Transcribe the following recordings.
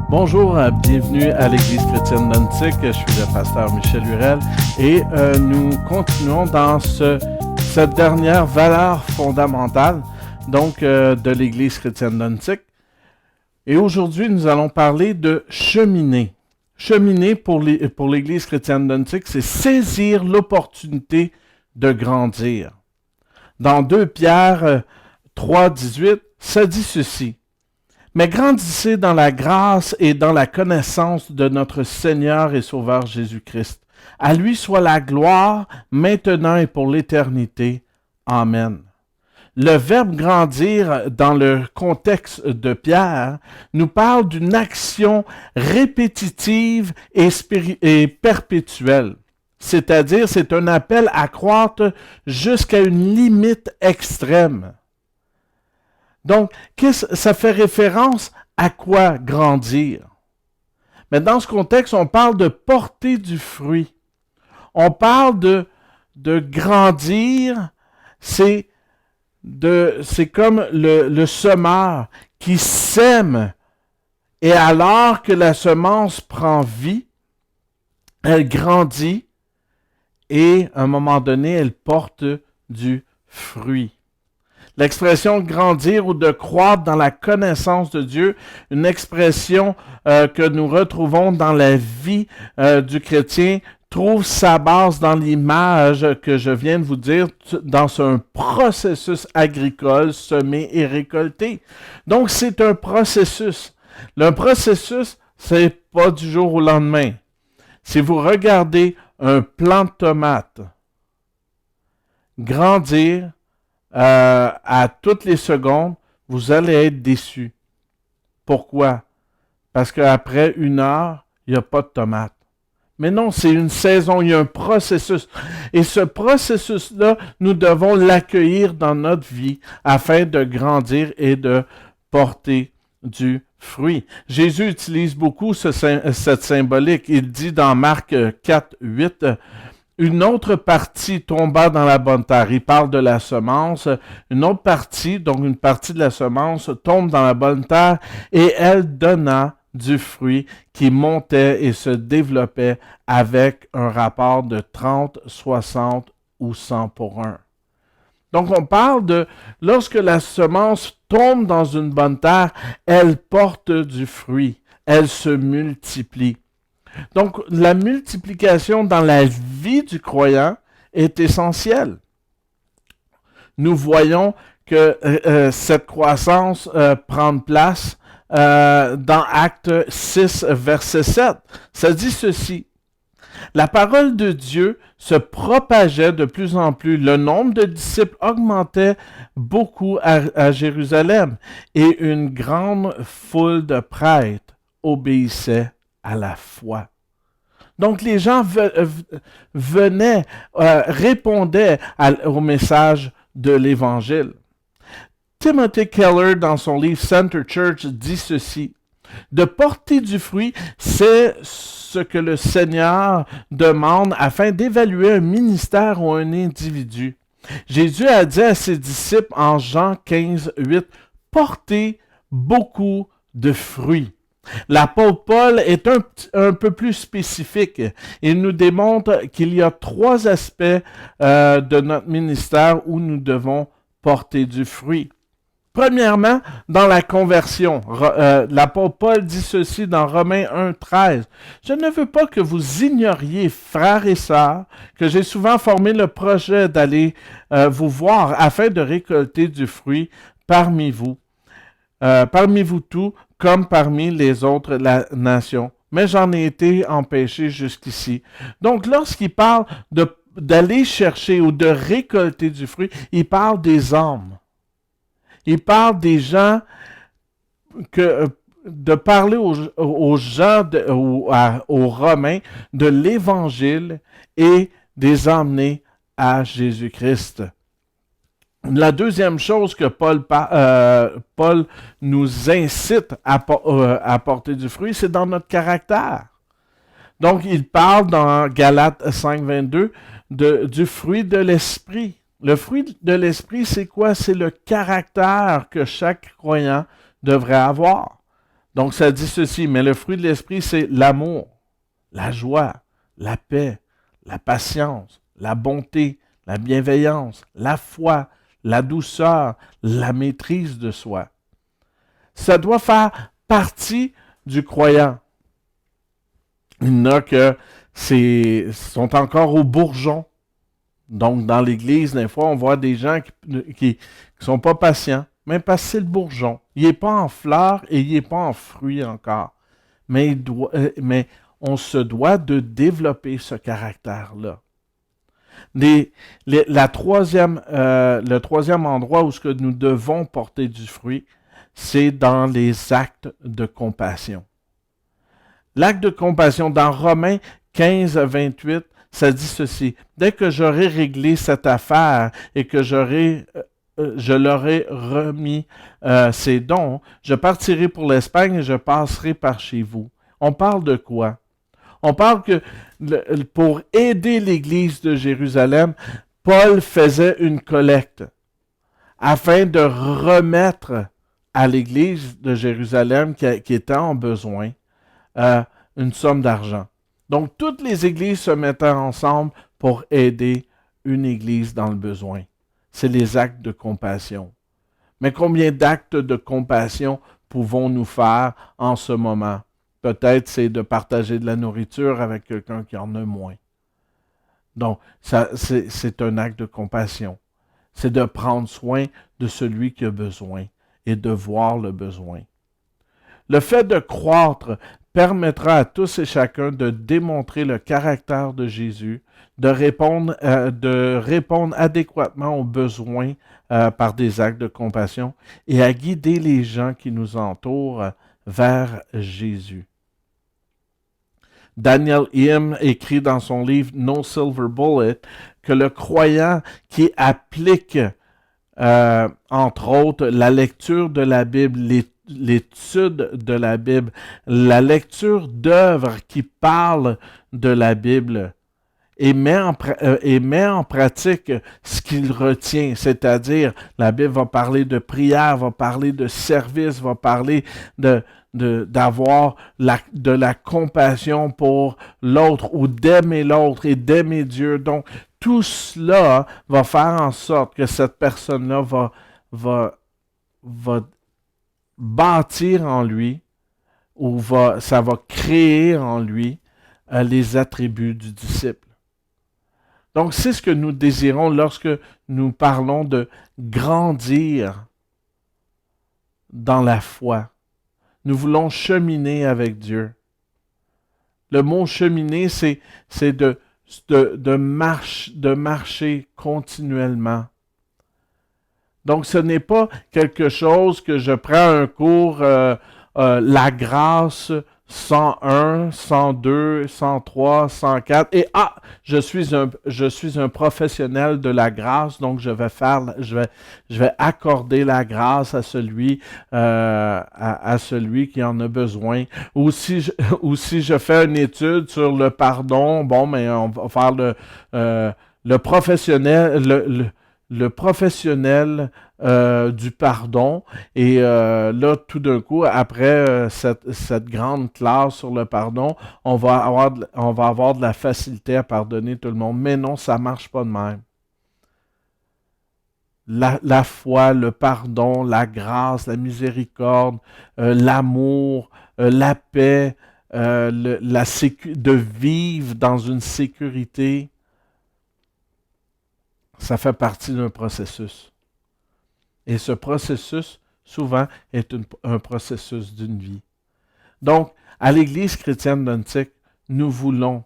Bonjour, bienvenue à l'Église chrétienne d'Antique. Je suis le pasteur Michel Hurel et nous continuons dans cette dernière valeur fondamentale de l'Église chrétienne d'Antique. Et aujourd'hui, nous allons parler de cheminer. Cheminer pour l'Église chrétienne d'Antique, c'est saisir l'opportunité de grandir. Dans 2 Pierre 3,18, ça dit ceci. Mais grandissez dans la grâce et dans la connaissance de notre Seigneur et Sauveur Jésus-Christ. À lui soit la gloire, maintenant et pour l'éternité. Amen. Le verbe grandir, dans le contexte de Pierre, nous parle d'une action répétitive et perpétuelle. C'est-à-dire, c'est un appel à croître jusqu'à une limite extrême. Donc, ça fait référence à quoi grandir? Mais dans ce contexte, on parle de porter du fruit. On parle de grandir, c'est comme le semeur qui sème, et alors que la semence prend vie, elle grandit, et à un moment donné, elle porte du fruit. L'expression grandir ou de croître dans la connaissance de Dieu, une expression que nous retrouvons dans la vie du chrétien, trouve sa base dans l'image que je viens de vous dire, dans un processus agricole, semer et récolter. Donc, c'est un processus. Le processus, c'est pas du jour au lendemain. Si vous regardez un plant de tomate grandir, à toutes les secondes, vous allez être déçu. Pourquoi? Parce qu'après 1 heure, il n'y a pas de tomate. Mais non, c'est une saison, il y a un processus. Et ce processus-là, nous devons l'accueillir dans notre vie afin de grandir et de porter du fruit. Jésus utilise beaucoup cette symbolique. Il dit dans Marc 4, 8, une autre partie tomba dans la bonne terre. Il parle de la semence. Une autre partie, donc une partie de la semence, tombe dans la bonne terre et elle donna du fruit qui montait et se développait avec un rapport de 30, 60 ou 100 pour 1. Donc on parle de lorsque la semence tombe dans une bonne terre, elle porte du fruit. Elle se multiplie. Donc, la multiplication dans la vie du croyant est essentielle. Nous voyons que cette croissance prend place dans Actes 6, verset 7. Ça dit ceci. La parole de Dieu se propageait de plus en plus. Le nombre de disciples augmentait beaucoup à Jérusalem et une grande foule de prêtres obéissait à la foi. Donc, les gens venaient, répondaient au message de l'Évangile. Timothy Keller, dans son livre Center Church, dit ceci. De porter du fruit, c'est ce que le Seigneur demande afin d'évaluer un ministère ou un individu. Jésus a dit à ses disciples en Jean 15, 8, « Portez beaucoup de fruits ». L'apôtre Paul est un peu plus spécifique. Il nous démontre qu'il y a 3 aspects de notre ministère où nous devons porter du fruit. Premièrement, dans la conversion. L'apôtre Paul dit ceci dans Romains 1, 13. « Je ne veux pas que vous ignoriez, frères et sœurs, que j'ai souvent formé le projet d'aller vous voir afin de récolter du fruit parmi vous tous, comme parmi les autres nations. Mais j'en ai été empêché jusqu'ici. » Donc, lorsqu'il parle d'aller chercher ou de récolter du fruit, il parle des âmes. Il parle des gens, de parler aux gens, aux Romains, de l'Évangile et des emmener à Jésus-Christ. La deuxième chose que Paul nous incite à porter du fruit, c'est dans notre caractère. Donc, il parle dans Galates 5, 22 du fruit de l'esprit. Le fruit de l'esprit, c'est quoi? C'est le caractère que chaque croyant devrait avoir. Donc, ça dit ceci, mais le fruit de l'esprit, c'est l'amour, la joie, la paix, la patience, la bonté, la bienveillance, la foi, la douceur, la maîtrise de soi. Ça doit faire partie du croyant. Il y en a que sont encore au bourgeon. Donc, dans l'Église, des fois, on voit des gens qui sont pas patients, même parce que c'est le bourgeon. Il n'est pas en fleurs et il n'est pas en fruits encore. Mais on se doit de développer ce caractère-là. Le troisième endroit où ce que nous devons porter du fruit, c'est dans les actes de compassion. L'acte de compassion, dans Romains 15, 28, ça dit ceci. Dès que j'aurai réglé cette affaire et que je leur ai remis ces dons, je partirai pour l'Espagne et je passerai par chez vous. On parle de quoi? On parle que pour aider l'Église de Jérusalem, Paul faisait une collecte afin de remettre à l'Église de Jérusalem qui était en besoin une somme d'argent. Donc, toutes les églises se mettaient ensemble pour aider une église dans le besoin. C'est les actes de compassion. Mais combien d'actes de compassion pouvons-nous faire en ce moment? Peut-être c'est de partager de la nourriture avec quelqu'un qui en a moins. Donc, c'est un acte de compassion. C'est de prendre soin de celui qui a besoin et de voir le besoin. Le fait de croître permettra à tous et chacun de démontrer le caractère de Jésus, de répondre adéquatement aux besoins par des actes de compassion et à guider les gens qui nous entourent vers Jésus. Daniel Im écrit dans son livre No Silver Bullet que le croyant qui applique, entre autres, la lecture de la Bible, l'étude de la Bible, la lecture d'œuvres qui parlent de la Bible et met en pratique ce qu'il retient, c'est-à-dire la Bible va parler de prière, va parler de service, va parler d'avoir de la compassion pour l'autre ou d'aimer l'autre et d'aimer Dieu. Donc, tout cela va faire en sorte que cette personne-là va bâtir en lui ou ça va créer en lui les attributs du disciple. Donc, c'est ce que nous désirons lorsque nous parlons de grandir dans la foi. Nous voulons cheminer avec Dieu. Le mot cheminer, c'est de marcher continuellement. Donc, ce n'est pas quelque chose que je prends un cours, la grâce 101, 102, 103, 104, et je suis un professionnel de la grâce, donc je vais accorder la grâce à celui qui en a besoin. Ou si je fais une étude sur le pardon, bon, mais on va faire le professionnel, le professionnel du pardon. Et là, tout d'un coup, après cette grande classe sur le pardon, on va avoir de la facilité à pardonner tout le monde. Mais non, ça ne marche pas de même. La foi, le pardon, la grâce, la miséricorde, l'amour, la paix, de vivre dans une sécurité, ça fait partie d'un processus. Et ce processus, souvent, est un processus d'une vie. Donc, à l'Église chrétienne d'Antique, nous voulons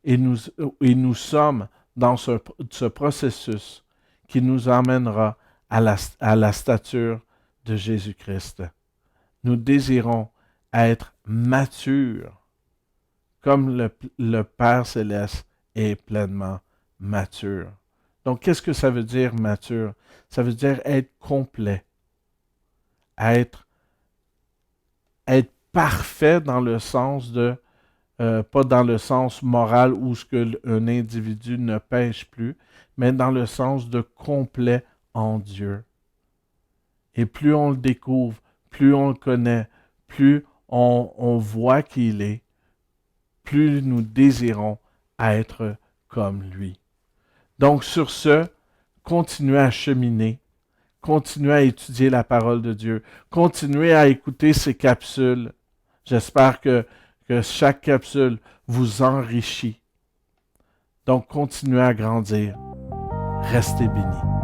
et nous sommes dans ce processus qui nous emmènera à la stature de Jésus-Christ. Nous désirons être matures, comme le Père Céleste est pleinement mature. Donc, qu'est-ce que ça veut dire mature? Ça veut dire être complet, être parfait dans le sens pas dans le sens moral où un individu ne pêche plus, mais dans le sens de complet en Dieu. Et plus on le découvre, plus on le connaît, plus on voit qui il est, plus nous désirons être comme lui. Donc sur ce, continuez à cheminer, continuez à étudier la parole de Dieu, continuez à écouter ces capsules. J'espère que chaque capsule vous enrichit. Donc continuez à grandir. Restez bénis.